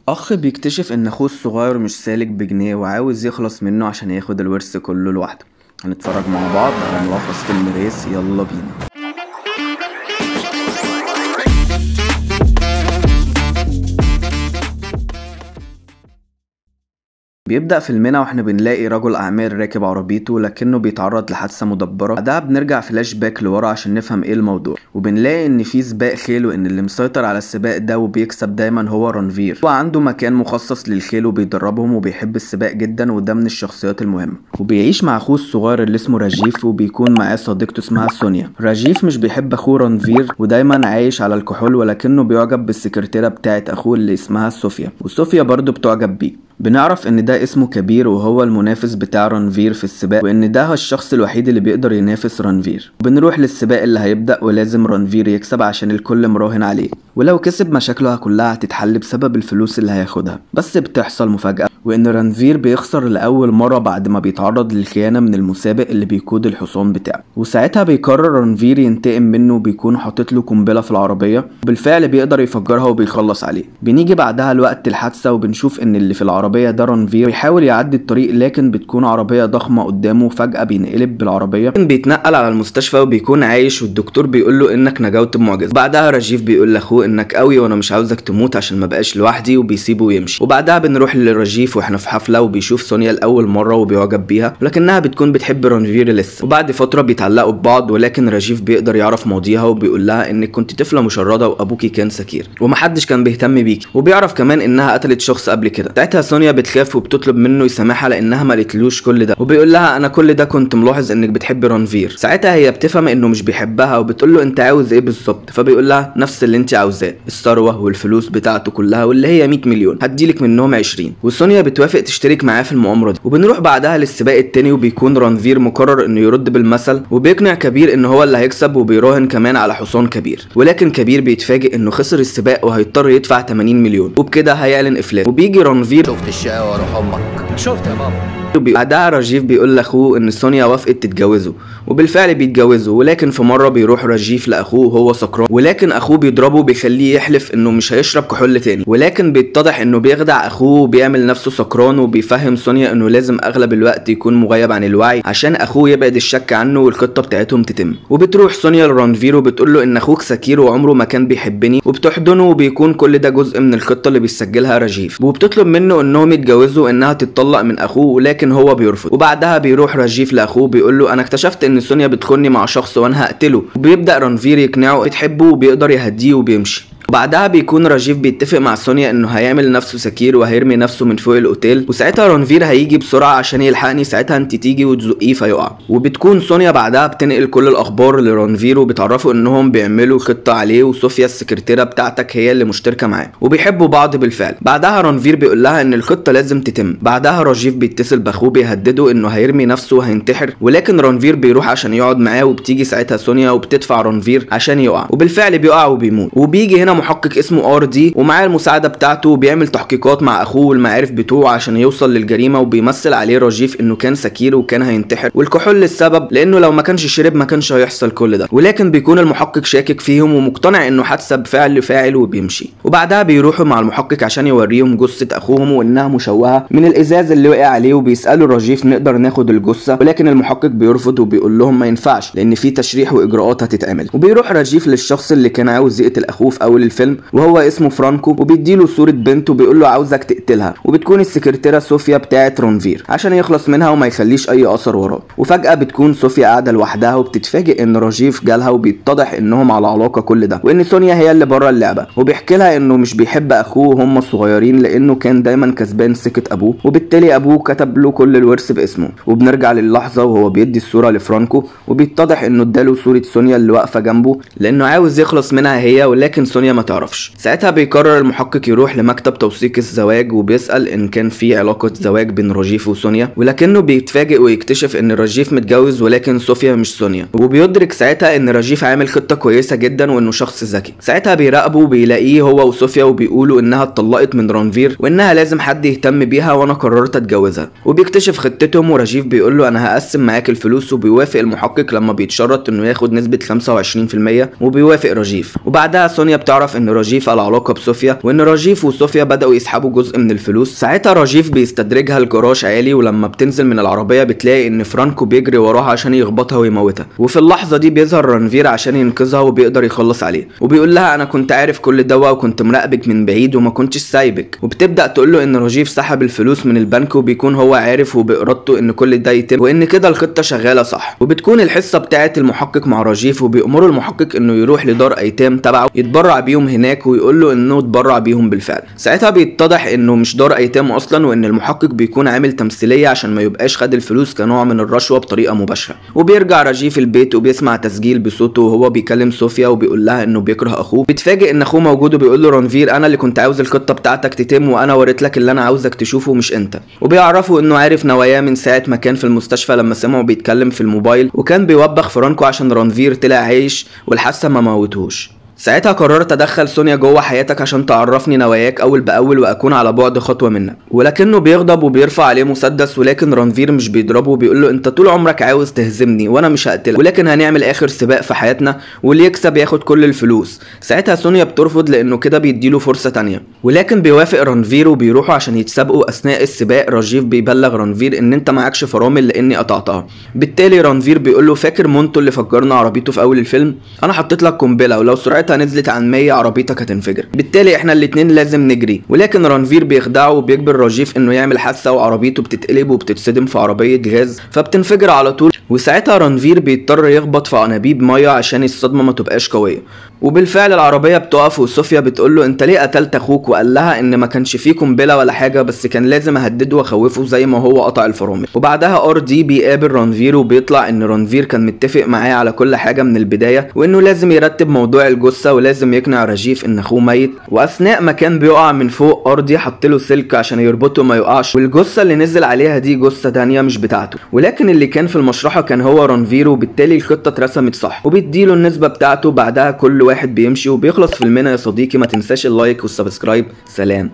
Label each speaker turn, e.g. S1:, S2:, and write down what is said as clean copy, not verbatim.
S1: أخ بيكتشف إن أخوه الصغير مش سالك بجنيه وعاوز يخلص منه عشان ياخد الورث كله لوحده. هنتفرج مع بعض على ملخص فيلم ريس، يلا بينا. بيبدأ فيلمنا واحنا بنلاقي رجل أعمال راكب عربيته لكنه بيتعرض لحادثة مدبرة. بعدها بنرجع فلاش باك لورا عشان نفهم ايه الموضوع، وبنلاقي ان في سباق خيل وان اللي مسيطر على السباق ده وبيكسب دايما هو رانفير. هو عنده مكان مخصص للخيل وبيدربهم وبيحب السباق جدا، وده من الشخصيات المهمة. وبيعيش مع اخوه الصغير اللي اسمه راجيف، وبيكون معاه صديقته اسمها سونيا. راجيف مش بيحب اخوه رانفير ودايما عايش على الكحول، ولكنه بيعجب بالسكرتيرة بتاعت اخوه اللي اسمها صوفيا، وصوفيا برضه بتعجب بيه. بنعرف ان ده اسمه كبير وهو المنافس بتاع رانفير في السباق، وان ده هو الشخص الوحيد اللي بيقدر ينافس رانفير. بنروح للسباق اللي هيبدأ ولازم رانفير يكسب عشان الكل مراهن عليه، ولو كسب مشاكله كلها هتتحل بسبب الفلوس اللي هياخدها. بس بتحصل مفاجأة، وان رانفير بيخسر لأول مرة بعد ما بيتعرض للخيانة من المسابق اللي بيقود الحصان بتاعه. وساعتها بيقرر رانفير ينتقم منه، وبيكون حاطط له قنبلة في العربية، وبالفعل بيقدر يفجرها وبيخلص عليه. بنيجي بعدها لوقت الحادثة وبنشوف ان اللي في العربية ده رانفير بيحاول يعدي الطريق، لكن بتكون عربية ضخمة قدامه، فجأة بينقلب بالعربية، بيتنقل على المستشفى وبيكون عايش، والدكتور بيقول له انك نجوت بمعجزة. بعدها راجيف بيقول لاخوه انك قوي وانا مش عاوزك تموت عشان ما بقاش لوحدي، وبيسيبه ويمشي. وبعدها بنروح لراجيف واحنا في حفلة، وبيشوف سونيا لاول مرة وبيعجب بيها، ولكنها بتكون بتحب رانفير لسه. وبعد فترة بيتعلقوا ببعض، ولكن راجيف بيقدر يعرف ماضيها وبيقول لها انك كنت طفلة مشردة وابوكي كان سكير ومحدش كان بيهتم بيكي، وبيعرف كمان انها قتلت شخص قبل كده. ساعتها سونيا بتخاف وبتطلب منه يسامحها لانها ما قالتلوش كل ده، وبيقول لها انا كل ده كنت ملاحظ انك بتحب رانفير. ساعتها هي بتفهم انه مش بيحبها، وبتقول له انت عاوز ايه بالظبط؟ فبيقول لها نفس اللي انت عاوزاه، الثروه والفلوس بتاعته كلها، واللي هي 100 مليون هديلك منهم 20. وسونيا بتوافق تشترك معاه في المؤامره دي. وبنروح بعدها للسباق التاني، وبيكون رانفير مقرر انه يرد بالمثل، وبيقنع كبير ان هو اللي هيكسب، وبيراهن كمان على حصان كبير. ولكن كبير بيتفاجئ انه خسر السباق وهيضطر يدفع 80 مليون، وبكده هيعلن افلاس. وبيجي رانفير
S2: شفت الشقاوة وروح امك. شفت يا بابا.
S1: بعدها راجيف بيقول لاخوه ان سونيا وافقت تتجوزه، وبالفعل بيتجوزوا. ولكن في مره بيروح راجيف لاخوه وهو سكران، ولكن اخوه بيضربه وبيخليه يحلف انه مش هيشرب كحول تاني. ولكن بيتضح انه بيخدع اخوه وبيعمل نفسه سكران، وبيفهم سونيا انه لازم اغلب الوقت يكون مغيب عن الوعي عشان اخوه يبعد الشك عنه والخطه بتاعتهم تتم. وبتروح سونيا لرانفير وبتقول له ان اخوك سكير وعمره ما كان بيحبني، وبتحضنه، وبيكون كل ده جزء من الخطه اللي بيسجلها راجيف. وبتطلب منه انهم يتجوزوا وانها تتطلق من اخوه، ولكن هو بيرفض. وبعدها بيروح راجيف لاخوه بيقول له انا اكتشفت ان سونيا بتخوني مع شخص وانا هقتله، وبيبدا رانفير يقنعه بتحبه وبيقدر يهديه وبيمشي. وبعدها بيكون راجيف بيتفق مع سونيا انه هيعمل نفسه سكير وهيرمي نفسه من فوق الاوتيل، وساعتها رانفير هيجي بسرعه عشان يلحقني، ساعتها انت تيجي وتزقيه فيقع. وبتكون سونيا بعدها بتنقل كل الاخبار لرانفير، وبتعرفه انهم بيعملوا خطه عليه، وصوفيا السكرتيره بتاعتك هي اللي مشتركه معاه، وبيحبوا بعض بالفعل. بعدها رانفير بيقول لها ان الخطه لازم تتم. بعدها راجيف بيتصل باخوه بيهدده انه هيرمي نفسه وهينتحر، ولكن رانفير بيروح عشان يقعد معاه، وبتيجي ساعتها سونيا وبتدفع رانفير عشان يقع، وبالفعل بيقع وبيموت. وبيجي هنا محقق اسمه دي ومعاه المساعده بتاعته، وبيعمل تحقيقات مع اخوه والمعارف بتوعه عشان يوصل للجريمه، وبيمثل عليه راجيف انه كان سكير وكان هينتحر، والكحول للسبب لانه لو ما كانش شرب ما كانش هيحصل كل ده. ولكن بيكون المحقق شاكك فيهم ومقتنع انه حادثه بفعل فاعل، وبيمشي. وبعدها بيروحوا مع المحقق عشان يوريهم جثه اخوهم وانها مشوهه من الازاز اللي وقع عليه، وبيسالوا راجيف نقدر ناخد الجثه، ولكن المحقق بيرفض وبيقول لهم ما ينفعش لان في تشريح واجراءات هتتعمل. وبيروح راجيف للشخص اللي كان عاوز يقتل اخوه في اول الفيلم، وهو اسمه فرانكو، وبيديله صورة بنت وبيقول له عاوزك تقتلها، وبتكون السكرتيرة صوفيا بتاعت رانفير عشان يخلص منها وما يخليش اي اثر وراه. وفجأة بتكون صوفيا قاعدة لوحدها، وبتتفاجئ ان راجيف جالها، وبيتضح انهم على علاقة كل ده، وان سونيا هي اللي بره اللعبة. وبيحكي لها انه مش بيحب اخوه وهم صغيرين لانه كان دايما كسبان سكة ابوه، وبالتالي ابوه كتب له كل الورث باسمه. وبنرجع للحظة وهو بيدي الصورة لفرانكو، وبيتضح انه اداله صورة سونيا اللي واقفة جنبه لانه عاوز يخلص منها هي، ولكن سونيا ما تعرفش. ساعتها بيقرر المحقق يروح لمكتب توثيق الزواج، وبيسأل ان كان في علاقة زواج بين راجيف وسونيا، ولكنه بيتفاجئ ويكتشف ان راجيف متجوز ولكن صوفيا مش سونيا. وبيدرك ساعتها ان راجيف عامل خطة كويسة جدا وانه شخص ذكي. ساعتها بيراقبه وبيلاقيه هو وصوفيا، وبيقولوا انها اتطلقت من رانفير وانها لازم حد يهتم بيها وانا قررت اتجوزها. وبيكتشف خطتهم، وراجيف بيقول له انا هقسم معاك الفلوس، وبيوافق المحقق لما بيتشرط انه ياخد نسبة 25%، وبيوافق راجيف. وبعدها سونيا بتعرف بيعرف ان راجيف على علاقه بصوفيا وان راجيف وصوفيا بداوا يسحبوا جزء من الفلوس. ساعتها راجيف بيستدرجها لجراج عالي، ولما بتنزل من العربيه بتلاقي ان فرانكو بيجري وراها عشان يخبطها ويموتها، وفي اللحظه دي بيظهر رانفير عشان ينقذها وبيقدر يخلص عليه، وبيقول لها انا كنت عارف كل ده وكنت مراقبك من بعيد وما كنتش سايبك. وبتبدا تقول له ان راجيف سحب الفلوس من البنك وبيكون هو عارف وبارادته ان كل ده يتم وان كده الخطه شغاله صح. وبتكون الحصه بتاعه المحقق مع راجيف، وبيأمروا المحقق انه يروح لدار ايتام تبعه يتبرع بيهم هناك، ويقول له انه اتبرع بيهم بالفعل. ساعتها بيتضح انه مش دار ايتام اصلا، وان المحقق بيكون عامل تمثيليه عشان ما يبقاش خد الفلوس كنوع من الرشوه بطريقه مباشره. وبيرجع راجيف البيت وبيسمع تسجيل بصوته وهو بيكلم صوفيا وبيقول لها انه بيكره اخوه. بيتفاجئ ان اخوه موجود وبيقول له رانفير انا اللي كنت عاوز الخطه بتاعتك تتم، وانا وريت لك اللي انا عاوزك تشوفه مش انت. وبيعرفوا انه عارف نواياه من ساعه ما كان في المستشفى لما سمعه بيتكلم في الموبايل، وكان بيوبخ فرانكو عشان رانفير طلع عايش والحادثه ما موتهوش. ساعتها قررت ادخل سونيا جوه حياتك عشان تعرفني نواياك اول باول واكون على بعد خطوه منك. ولكنه بيغضب وبيرفع عليه مسدس، ولكن رانفير مش بيضربه وبيقول له انت طول عمرك عاوز تهزمني وانا مش هقتلك، ولكن هنعمل اخر سباق في حياتنا واللي يكسب ياخد كل الفلوس. ساعتها سونيا بترفض لانه كده بيديله فرصه تانية، ولكن بيوافق رانفير وبيروحوا عشان يتسابقوا. اثناء السباق راجيف بيبلغ رانفير ان انت معكش فرامل لاني قطعتها. بالتالي رانفير بيقول له فاكر مونتو اللي فجرنا عربيته في اول الفيلم؟ انا حطيت لك قنبله ولو سرعتها نزلت عن 100 عربيتك هتنفجر، بالتالي احنا الاتنين لازم نجري. ولكن رانفير بيخدعه وبيجبر راجيف انه يعمل حادثه وعربيته بتتقلب وبتتصدم في عربيه غاز فبتنفجر على طول. وساعتها رانفير بيضطر يخبط في انابيب ميه عشان الصدمه ما تبقاش قويه. وبالفعل العربيه بتقف وصوفيا بتقول له انت ليه قتلت اخوك؟ وقال لها ان ما كانش فيه قنبله ولا حاجه، بس كان لازم اهدده واخوفه زي ما هو قطع الفرامل. وبعدها ار دي بيقابل رانفير وبيطلع ان رانفير كان متفق معاه على كل حاجه من البدايه، وانه لازم يرتب موضوع الجثه ولازم يقنع راجيف ان اخوه ميت. واثناء ما كان بيقع من فوق ار دي حط له سلك عشان يربطه ما يقعش، والجثه اللي نزل عليها دي جثه تانية مش بتاعته، ولكن اللي كان في المشرحه كان هو رانفير، وبالتالي الخطه اترسمت صح وبيديله النسبه بتاعته. بعدها كل واحد بيمشي وبيخلص فيلمنا يا صديقي. ما تنساش اللايك والسبسكرايب. سلام.